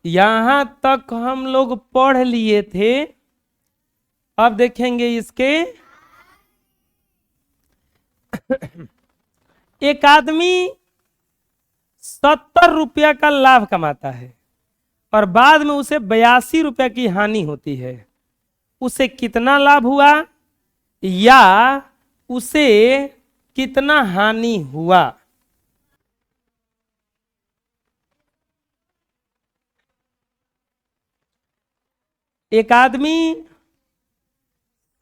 यहां तक हम लोग पढ़ लिए थे। अब देखेंगे इसके एक आदमी 70 रुपया का लाभ कमाता है और बाद में उसे 82 रुपया की हानि होती है। उसे कितना लाभ हुआ या उसे कितना हानि हुआ? एक आदमी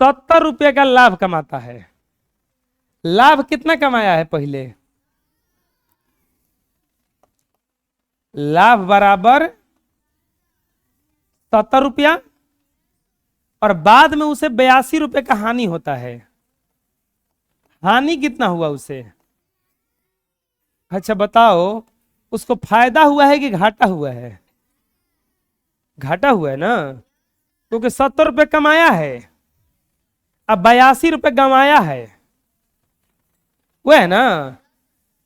70 रुपये का लाभ कमाता है। लाभ कितना कमाया है? पहले लाभ बराबर 70 रुपया और बाद में उसे 82 रुपये का हानि होता है। हानि कितना हुआ उसे? अच्छा बताओ, उसको फायदा हुआ है कि घाटा हुआ है? घाटा हुआ है ना, क्योंकि 70 रुपये कमाया है, अब 82 रुपये गंवाया है, वो है ना।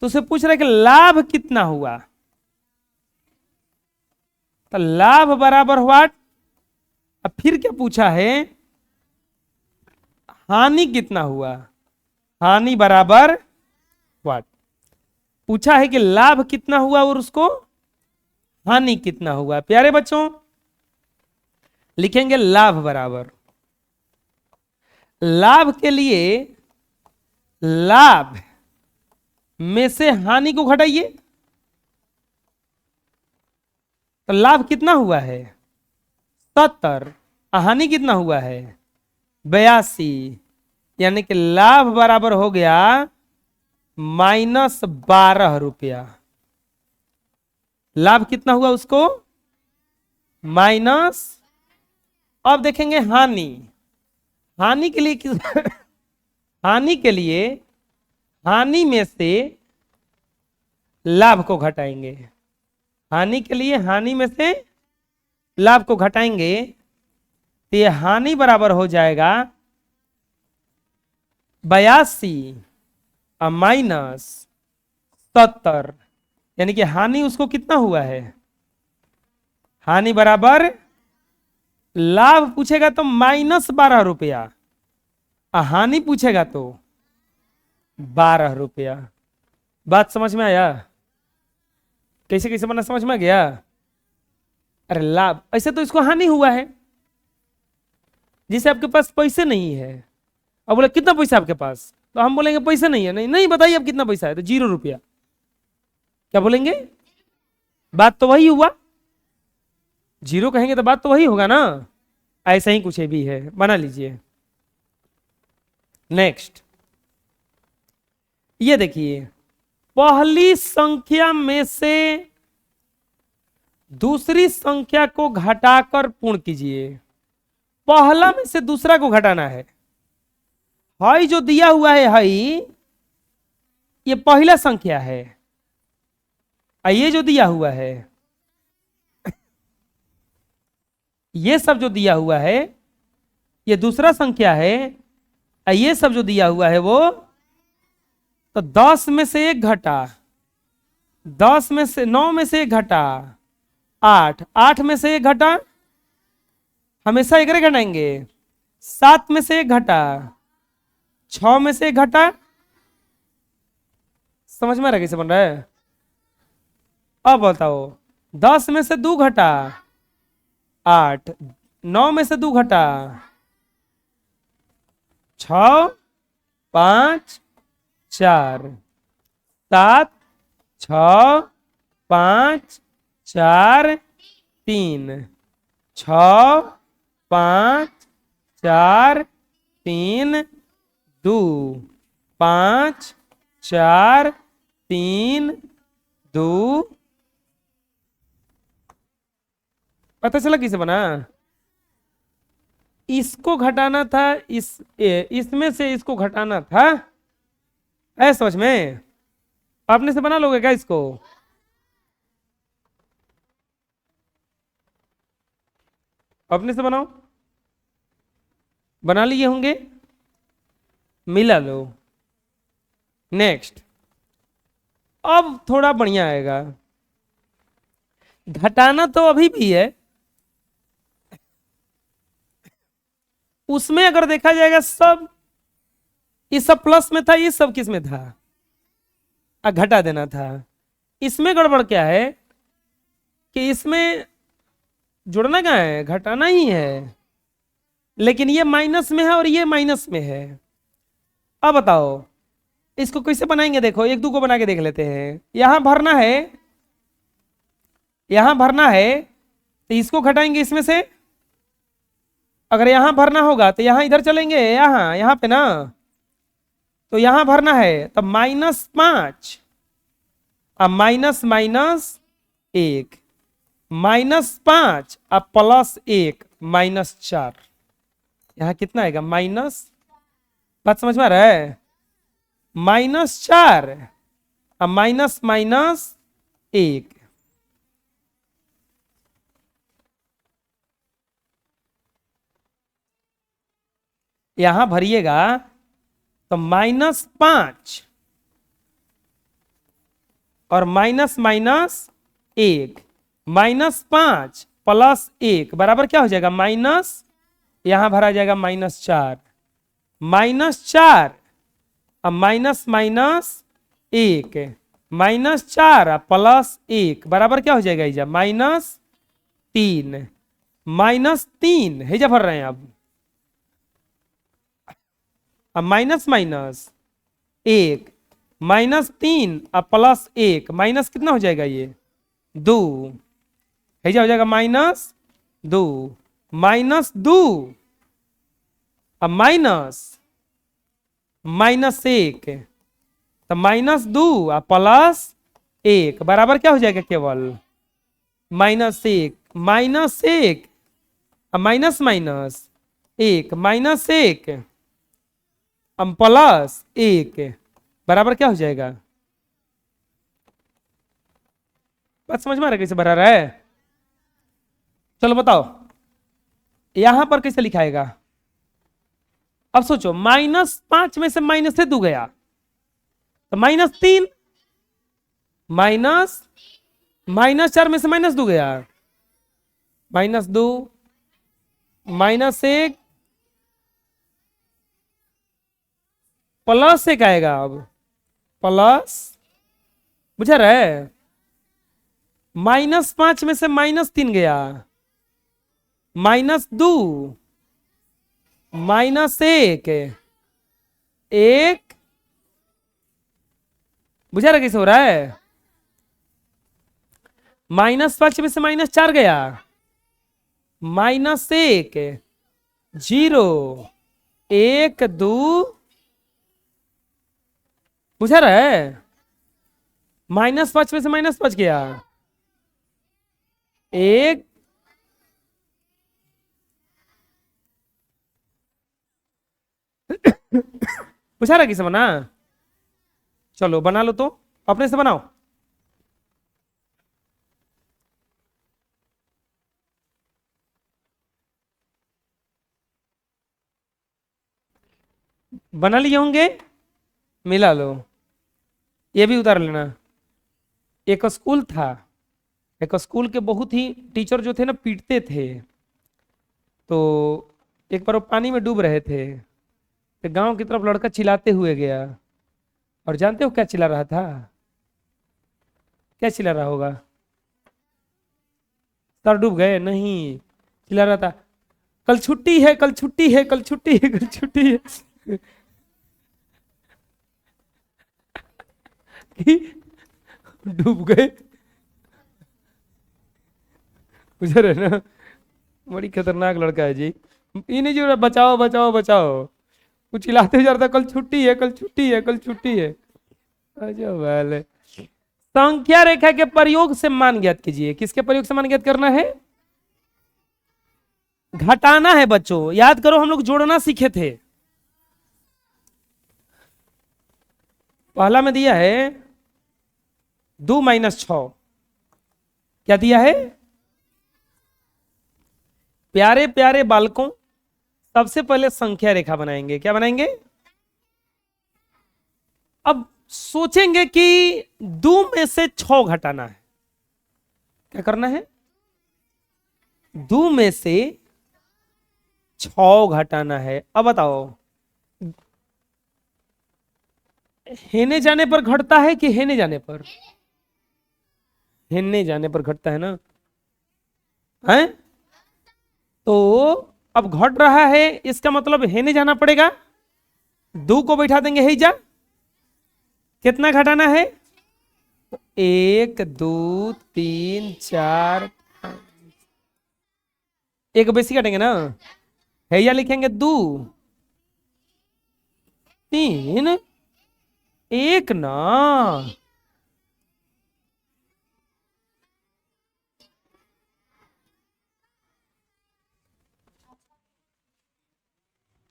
तो उसे पूछ रहे कि लाभ कितना हुआ? तो लाभ बराबर हुआ। अब फिर क्या पूछा है? हानि कितना हुआ? हानि बराबर व्हाट? पूछा है कि लाभ कितना हुआ और उसको हानि कितना हुआ। प्यारे बच्चों, लिखेंगे लाभ बराबर, लाभ के लिए लाभ में से हानि को घटाइए। तो लाभ कितना हुआ है? 70। हानि कितना हुआ है? 82। यानी कि लाभ बराबर हो गया -12 रुपया। लाभ कितना हुआ उसको? माइनस। अब देखेंगे हानि। हानि के लिए किस हानि के लिए हानि में से लाभ को घटाएंगे। हानि के लिए हानि में से लाभ को घटाएंगे तो ये हानि बराबर हो जाएगा 82 और -70। यानी कि हानि उसको कितना हुआ है? हानि बराबर, लाभ पूछेगा तो -12 रुपया, हानि पूछेगा तो 12 रुपया। बात समझ में आया? कैसे कैसे बना, समझ में आ गया? अरे लाभ, ऐसे तो इसको हानि हुआ है। जैसे आपके पास पैसे नहीं है, अब बोले कितना पैसा आपके पास, तो हम बोलेंगे पैसे नहीं है। नहीं नहीं, बताइए अब कितना पैसा है, तो 0 रुपया। क्या बोलेंगे? बात तो वही हुआ। 0 कहेंगे तो बात तो वही होगा ना। ऐसा ही कुछ भी है, बना लीजिए। नेक्स्ट, ये देखिए, पहली संख्या में से दूसरी संख्या को घटाकर पूर्ण कीजिए। पहला में से दूसरा को घटाना है। हाई जो दिया हुआ है, हाई ये पहला संख्या है, ये जो दिया हुआ है, ये सब जो दिया हुआ है ये दूसरा संख्या है, ये सब जो दिया हुआ है वो। तो 10 में से 1 घटा, 10 में से 9 में से 1 घटा 8, 8 में से 1 घटा, हमेशा एक घटाएंगे। 7 में से 1 घटा, 6 में से 1 घटा। समझ में आ रहा कैसे बन रहा है? अब बताओ, 10 में से 2 घटा 8, 9 में से 2 घटा 6, 5, 4, 7, 6, 5, 4, 3, 6, 5, 4, 3, 2, 5, 4, 3, 2। पता चला किसे बना? इसको घटाना था, इसमें से इसको घटाना था। है समझ में? अपने से बना लोगे क्या इसको? अपने से बनाओ। बना लिए होंगे, मिला लो। नेक्स्ट, अब थोड़ा बढ़िया आएगा। घटाना तो अभी भी है, उसमें अगर देखा जाएगा सब, ये सब प्लस में था, ये सब किस में था, घटा देना था। इसमें गड़बड़ क्या है कि इसमें जुड़ना क्या है, घटाना ही है, लेकिन ये माइनस में है और ये माइनस में है। अब बताओ इसको कैसे बनाएंगे, देखो एक दो को बना के देख लेते हैं। यहां भरना है, यहां भरना है, तो इसको घटाएंगे इसमें से। अगर यहां भरना होगा तो यहां इधर चलेंगे, यहां यहां पे ना, तो यहां भरना है तब -5, अब माइनस माइनस 1, -5 अब +1 -4, यहां कितना आएगा माइनस, बात समझ में आ रहा है, -4 अब माइनस माइनस 1, यहां भरिएगा तो -5 और माइनस माइनस 1, -5 +1 बराबर क्या हो जाएगा माइनस, यहां भरा जाएगा -4, -4 अब माइनस माइनस 1, -4 अब +1 बराबर क्या हो जाएगा, इजा -3, -3 है, जा भर रहे हैं अब माइनस माइनस 1, -3 अब +1, माइनस कितना हो जाएगा ये 2, है जा हो जाएगा -2, -2 अब -1, तो -2 अब +1 बराबर क्या हो जाएगा, केवल -1, -1 अब माइनस माइनस 1, -1 अब +1 बराबर क्या हो जाएगा, बात समझ में आ रहा है कैसे भरा रहा है। चलो बताओ यहां पर कैसे लिखाएगा। अब सोचो -5 में से -2 गया तो -3, -4 में से -2 गया -2, -1 +1 आएगा, अब प्लस, बुझा रहा है, -5 में से -3 गया, -2, -1, 1, बुझा रहा कैसे हो रहा है, -5 में से -4 गया, -1, 0, 1, 2, बुझा रहा है, -5 में से -5 गया, 1, बुझा रहा कैसे बना, चलो बना लो तो, अपने से बनाओ। बना लिए होंगे, मिला लो, ये भी उतार लेना। एक स्कूल था, एक स्कूल के बहुत ही टीचर जो थे ना पीटते थे, तो एक बार वो पानी में डूब रहे थे, तो गांव की तरफ लड़का चिल्लाते हुए गया, और जानते हो क्या चिल्ला रहा था, क्या चिल्ला रहा होगा, सर डूब गए नहीं, चिल्ला रहा था कल छुट्टी है, कल छुट्टी है, कल छुट्टी है, कल छुट्टी है। डूब गए, गुजर है ना, बड़ी खतरनाक लड़का है जी, ये नहीं जो बचाओ बचाओ बचाओ, वो चिल्लाते हुए जा रहा था कल छुट्टी है, कल छुट्टी है, कल छुट्टी है। अच्छा वाल है। संख्या रेखा के प्रयोग से मान ज्ञात कीजिए, किसके प्रयोग से मान ज्ञात करना है, घटाना है बच्चों, याद करो हम लोग जोड़ना सीखे थे, पहला में दिया है 2 - 6, क्या दिया है, प्यारे प्यारे बालकों सबसे पहले संख्या रेखा बनाएंगे, क्या बनाएंगे, अब सोचेंगे कि 2 में से 6 घटाना है, क्या करना है? दो में से 6 घटाना है। अब बताओ, हेने जाने पर घटता है कि हेने जाने पर? हेने जाने पर घटता है ना, है? तो अब घट रहा है, इसका मतलब हेने जाना पड़ेगा। दो को बैठा देंगे हे जा, कितना घटाना है? 1 2 3 4 एक बेसी काटेंगे ना, हैया लिखेंगे 2 3 1 ना।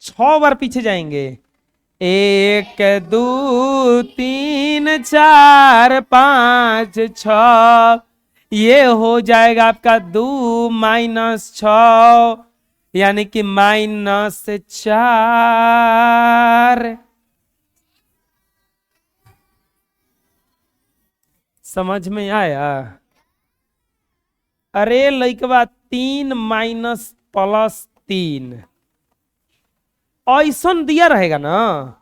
छह बार पीछे जाएंगे। 1 2 3 4 5 6, ये हो जाएगा आपका 2 माइनस 6, यानी कि -4। समझ में आया? अरे लइकवा 3 माइनस प्लस 3 ऐसा दिया रहेगा ना,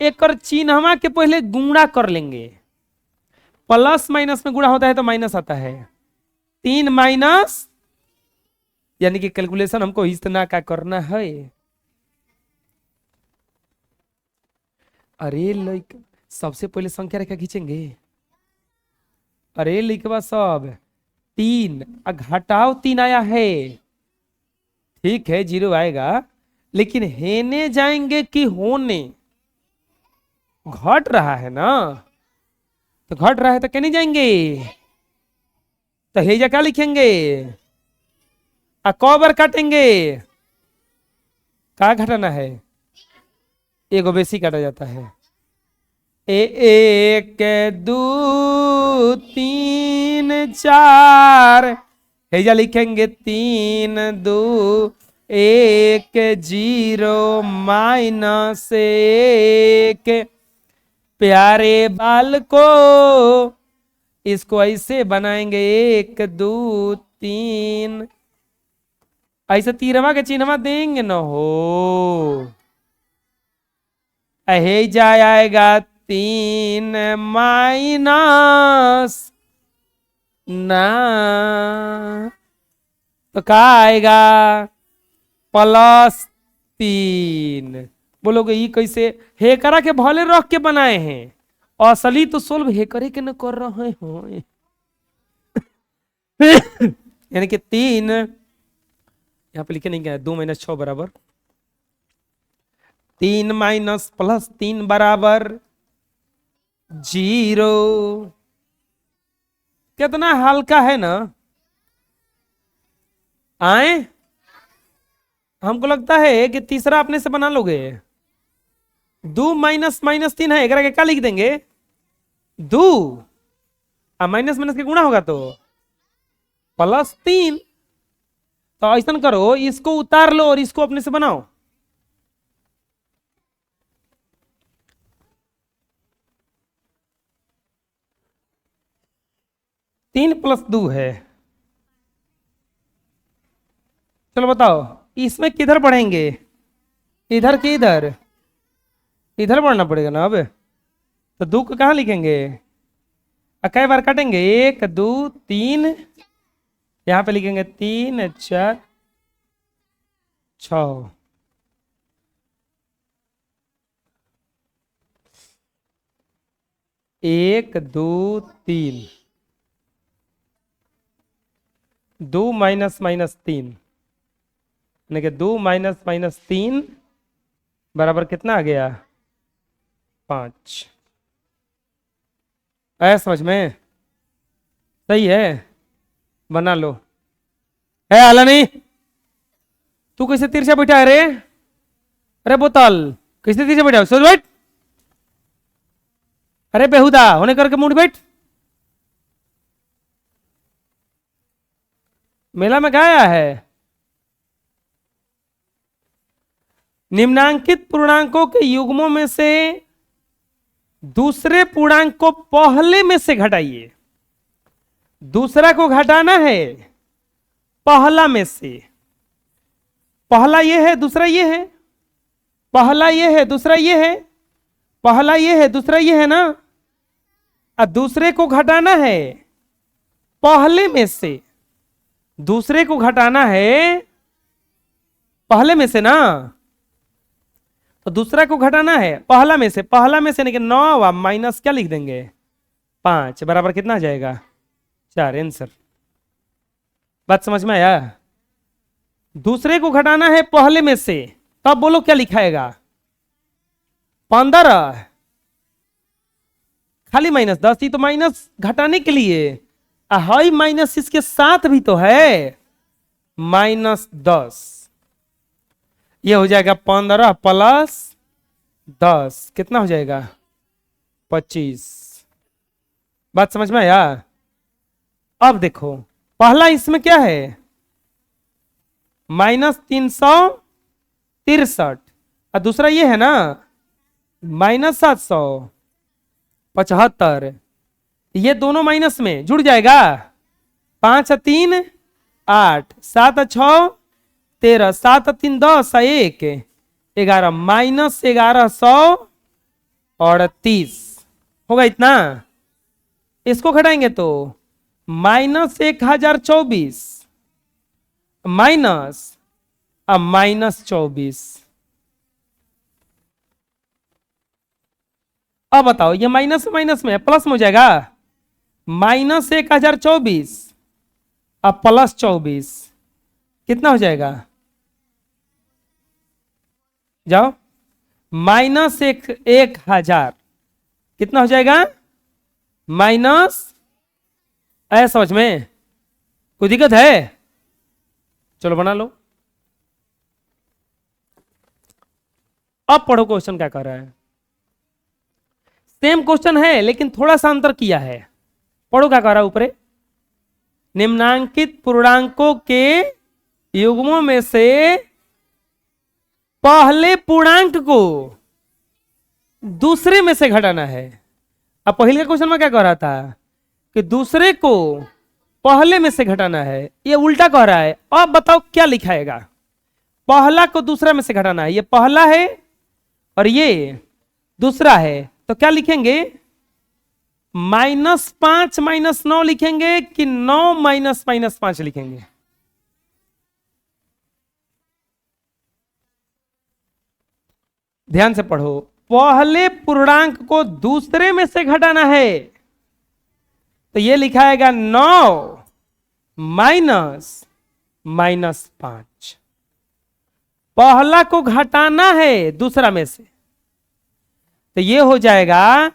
एक चिन्हवा के पहले गुणा कर लेंगे। प्लस माइनस में गुणा होता है तो माइनस आता है। 3 माइनस, यानी कि कैलकुलेशन हमको इतना क्या करना है। अरे लइक, सबसे पहले संख्या रेखा खींचेंगे। अरे लिखवा सब 3 घटाओ 3 आया है, ठीक है 0 आएगा, लेकिन हेने जाएंगे कि होने? घट रहा है ना, तो घट रहा है तो कहने जाएंगे, तो हेजा क्या लिखेंगे? कौ बार काटेंगे? क्या घटाना है? एगो बेसी काटा जाता है। 1 2 3 4, हेजा लिखेंगे 3 2 1 0 -1। प्यारे बाल को इसको ऐसे बनाएंगे 1 2 3, ऐसे तीरवा के चिन्हवा देंगे न हो, हेजा आएगा 3 माइनस ना, तो क्या आएगा? +3। बोलोगे ये कैसे? हेकरा के भले रख के बनाए हैं, असली तो सोल्व हेकरे के न कर रहे हैं। यानी कि 3, यहां पे लिखे नहीं गया, 2 - 6 बराबर 3 माइनस प्लस 3 बराबर 0। कितना हल्का है ना, आए? हमको लगता है कि तीसरा अपने से बना लोगे। 2 माइनस -3 है, एकरा के क्या लिख देंगे? 2, माइनस माइनस के गुणा होगा तो +3। तो ऐसा करो, इसको उतार लो और इसको अपने से बनाओ। 3 + 2 है। चलो बताओ, इसमें किधर पढ़ेंगे? इधर कि इधर? इधर पढ़ना पड़ेगा ना। अब तो 2 को कहाँ लिखेंगे? कई बार काटेंगे? 1 2 3, यहां पे लिखेंगे 3 4 6। 1 2 3, 2 -3, यानी कि 2 -3 बराबर कितना आ गया? 5। आया समझ में? सही है, बना लो। है आला नहीं? तू कैसे तिरछा बैठा है रे? अरे बोतल, कैसे तिरछा बैठा? सोच बैठ। अरे बेहुदा होने करके मुड़ बैठ। मेला में गाया है, निम्नांकित पूर्णांकों के युग्मों में से दूसरे पूर्णांक को पहले में से घटाइए। दूसरा को घटाना है पहला में से। पहला ये है, दूसरा ये है। पहला ये है, दूसरा ये है। पहला ये है, दूसरा ये है ना। और दूसरे को घटाना है पहले में से। दूसरे को घटाना है पहले में से ना, तो दूसरा को घटाना है पहला में से। पहला में से नहीं कि 9 आप माइनस क्या लिख देंगे 5 बराबर कितना आ जाएगा 4। आंसर। बात समझ में आया? दूसरे को घटाना है पहले में से, तब बोलो क्या लिखाएगा 15। खाली -10 ही तो माइनस घटाने के लिए, हाई माइनस इसके साथ भी तो है -10। ये हो जाएगा 15 प्लस 10 कितना हो जाएगा 25। बात समझ में आया? अब देखो पहला इसमें क्या है -363 और दूसरा ये है ना -775। ये दोनों माइनस में जुड़ जाएगा। 5 और 3 8, 7 और 6 13, 7 और 3 10 और 1 11 -1138 होगा इतना। इसको घटाएंगे तो -1024 -24। अब बताओ ये माइनस माइनस में प्लस में हो जाएगा। -1024 और प्लस 24 कितना हो जाएगा? जाओ -1000 कितना हो जाएगा माइनस। ऐसा समझ में कोई दिक्कत है? चलो बना लो। अब पढ़ो क्वेश्चन क्या कर रहा है। सेम क्वेश्चन है लेकिन थोड़ा सा अंतर किया है। पढ़ो क्या कर रहा है ऊपर। निम्नांकित पूर्णांकों के युग्मों में से पहले पूर्णांक को दूसरे में से घटाना है। अब पहले क्वेश्चन में क्या कह रहा था कि दूसरे को पहले में से घटाना है, ये उल्टा कह रहा है। अब बताओ क्या लिखाएगा। पहला को दूसरा में से घटाना है, ये पहला है और ये दूसरा है, तो क्या लिखेंगे -5 -9 लिखेंगे कि 9 -5 लिखेंगे। ध्यान से पढ़ो। पहले पूर्णांक को दूसरे में से घटाना है तो ये लिखाएगा 9 -5। पहला को घटाना है दूसरा में से तो ये हो जाएगा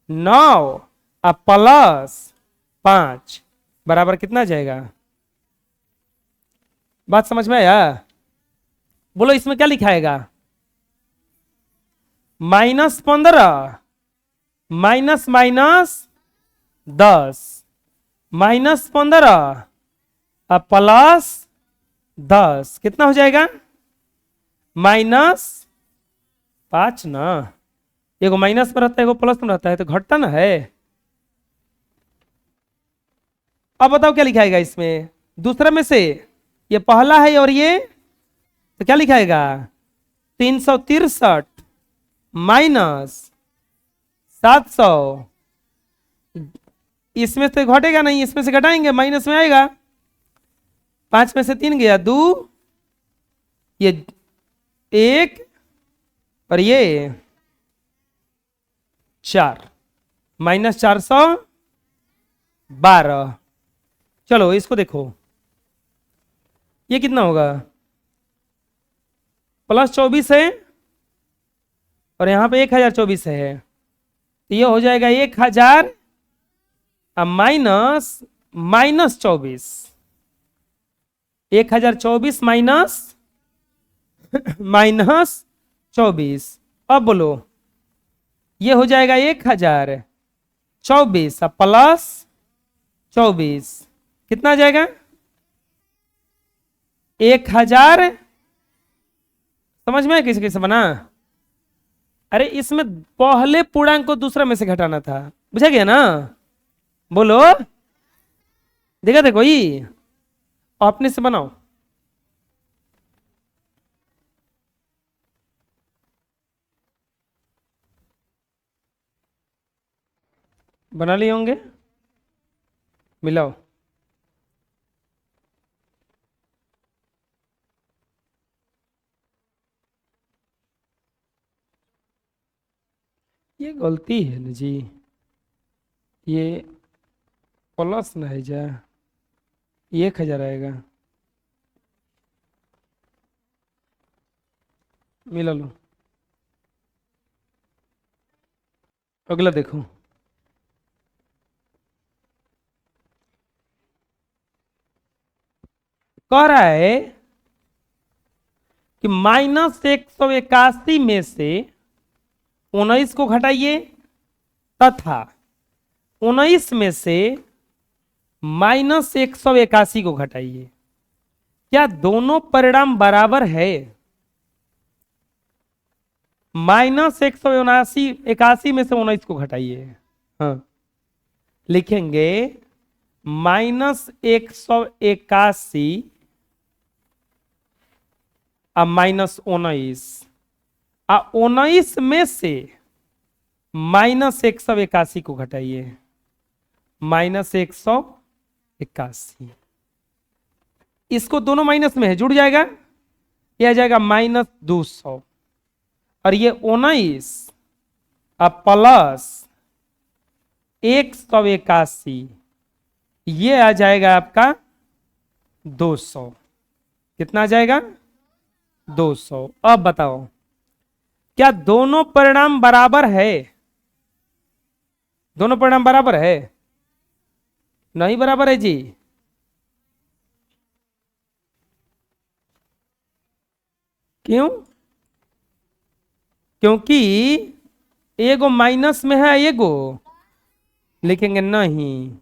9 और +5 बराबर कितना जाएगा। बात समझ में आया? बोलो इसमें क्या लिखाएगा -15 माइनस -10 -15 और +10 कितना हो जाएगा -5 ना। एगो माइनस में रहता है एगो प्लस में रहता है तो घटता ना है। अब बताओ क्या लिखाएगा इसमें दूसरा में से। ये पहला है और ये तो क्या लिखाएगा 363 -700। इसमें से घटेगा नहीं, इसमें से घटाएंगे माइनस में आएगा। 5 में से 3 गया 2, ये 1 और ये 4 -412। चलो इसको देखो ये कितना होगा +24 है और यहां पे 1024 है तो ये हो जाएगा 1000 और -24 1024 -24। अब बोलो ये हो जाएगा 1024 और +24 कितना आ जाएगा 1000। समझ में कैसे कैसे बना? अरे इसमें पहले पूर्णांक को दूसरा में से घटाना था, बुझा गया ना? बोलो देखा देखो ये अपने से बनाओ। बना लिए होंगे, मिलाओ। ये गलती है ना जी, ये प्लस ना है जा, ये 1,000 आएगा। मिला लो। अगला देखो, कह रहा है कि -181 में से 19 को घटाइए तथा 19 में से -181 को घटाइए। क्या दोनों परिणाम बराबर है? -181 में से 19 को घटाइए। हाँ, लिखेंगे -181 अब -19 19 में से -181 को घटाइए। -181, इसको दोनों माइनस में है, जुड़ जाएगा, ये आ जाएगा -200 और ये 19 अब प्लस 181, ये आ जाएगा आपका 200। कितना आ जाएगा? 200। अब बताओ क्या दोनों परिणाम बराबर है? दोनों परिणाम बराबर है? नहीं बराबर है जी। क्यों? क्योंकि एगो माइनस में है, एगो लिखेंगे नहीं।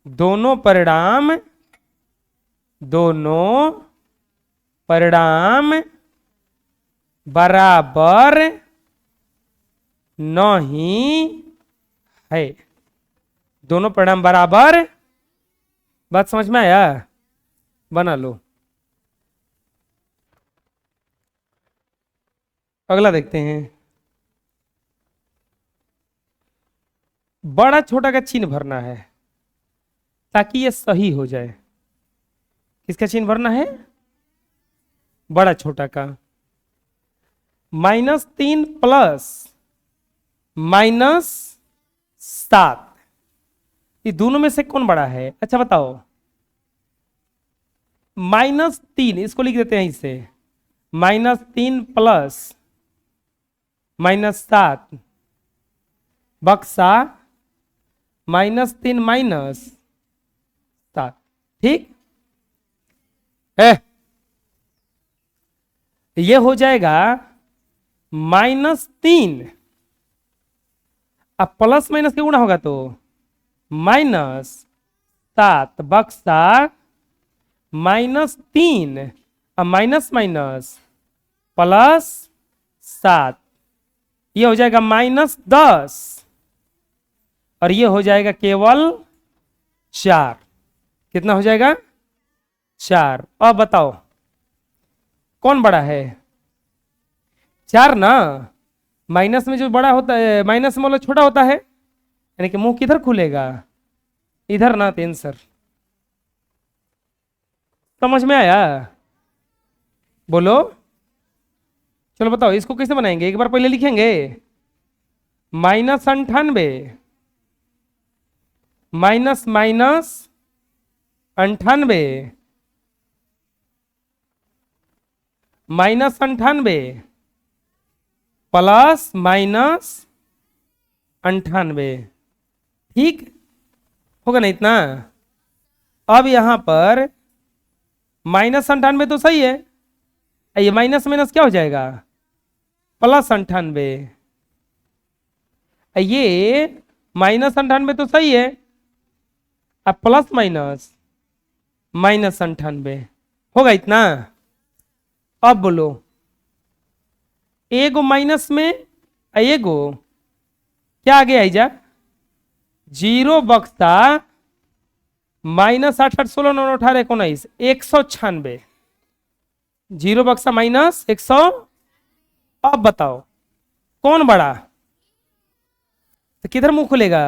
दोनों परिणाम बराबर नहीं है। दोनों परिणाम बराबर, बात समझ में आया? बना लो। अगला देखते हैं, बड़ा छोटा का चिन्ह भरना है ताकि ये सही हो जाए। किसका चिन्ह भरना है? बड़ा छोटा का। -3 प्लस -7, ये दोनों में से कौन बड़ा है? अच्छा बताओ। -3 इसको लिख देते हैं इसे, -3 प्लस -7 बक्सा -3 -7। ठीक है, ये हो जाएगा -3 अब प्लस माइनस के गुणा होगा तो -7 बक्सा -3 अब माइनस माइनस +7, ये हो जाएगा -10 और ये हो जाएगा केवल 4। कितना हो जाएगा? 4। अब बताओ कौन बड़ा है? 4 ना। माइनस में जो बड़ा होता है, माइनस में वाला छोटा होता है, यानी कि मुंह किधर खुलेगा? इधर ना। आंसर समझ में आया? बोलो। चलो बताओ इसको कैसे बनाएंगे, एक बार पहले लिखेंगे। -98 माइनस माइनस 98 -98 प्लस -98। ठीक होगा ना इतना? अब यहां पर -98 तो सही है, ये माइनस माइनस क्या हो जाएगा? +98। ये -98 तो सही है, अब प्लस माइनस -98 होगा इतना। अब बोलो, एगो माइनस में एगो क्या आगे आई जा? 0 बक्सा माइनस 8 8 16 9 18 19 196, जीरो बक्सा माइनस 100। अब बताओ कौन बड़ा, तो किधर मुंह खुलेगा,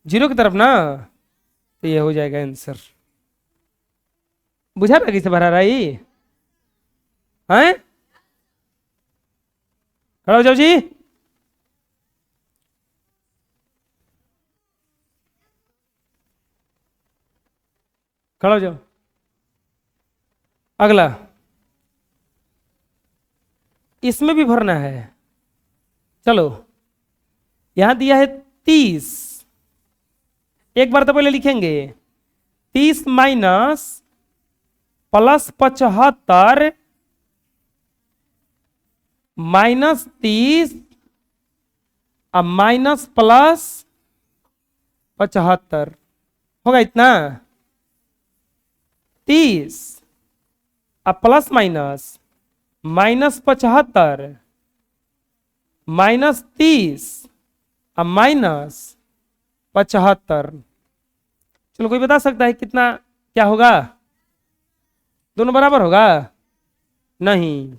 जीरो की तरफ ना, तो ये हो जाएगा आंसर। बुझा था किसे भरा रहा ये हैं? खड़ा हो जाओ जी। खड़ा हो जाओ। अगला, इसमें भी भरना है। चलो, यहां दिया है 30, एक बार तो पहले लिखेंगे 30 माइनस प्लस 75 माइनस 30 अब माइनस प्लस 75 होगा इतना। 30 अब प्लस माइनस माइनस 75 माइनस 30 अब माइनस 75। चलो कोई बता सकता है कितना क्या होगा, दोनों बराबर होगा? नहीं,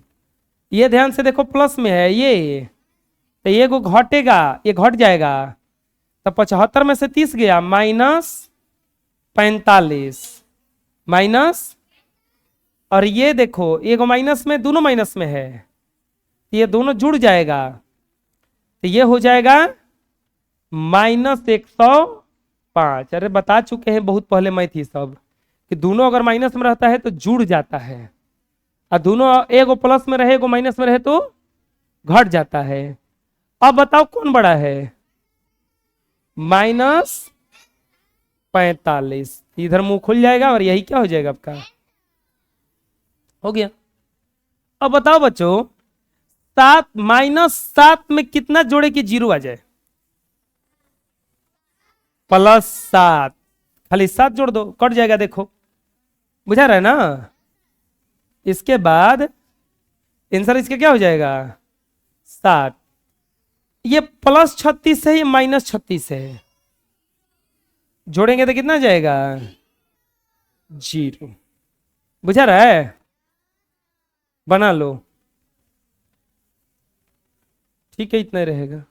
ये ध्यान से देखो प्लस में है ये, तो ये को घटेगा, ये घट जाएगा, तो 75 में से 30 गया माइनस 45 माइनस, और ये देखो ये को माइनस में, दोनों माइनस में है, ये दोनों जुड़ जाएगा, तो ये हो जाएगा माइनस 105। अरे बता चुके हैं बहुत पहले मैं थी सब कि दोनों अगर माइनस में रहता है तो जुड़ जाता है, और दोनों एगो प्लस में रहे एगो माइनस में रहे तो घट जाता है। अब बताओ कौन बड़ा है, माइनस 45, इधर मुंह खुल जाएगा और यही क्या हो जाएगा आपका, हो गया। अब बताओ बच्चों 7 माइनस 7 में कितना जोड़े कि जीरो आ जाए, +7, खाली 7 जोड़ दो कट जाएगा, देखो बुझा रहा है ना। इसके बाद आंसर इसके क्या हो जाएगा 7, ये +36 है, ये -36 है, जोड़ेंगे तो कितना जाएगा, जीरो। बुझा रहा है, बना लो, ठीक है इतना ही रहेगा।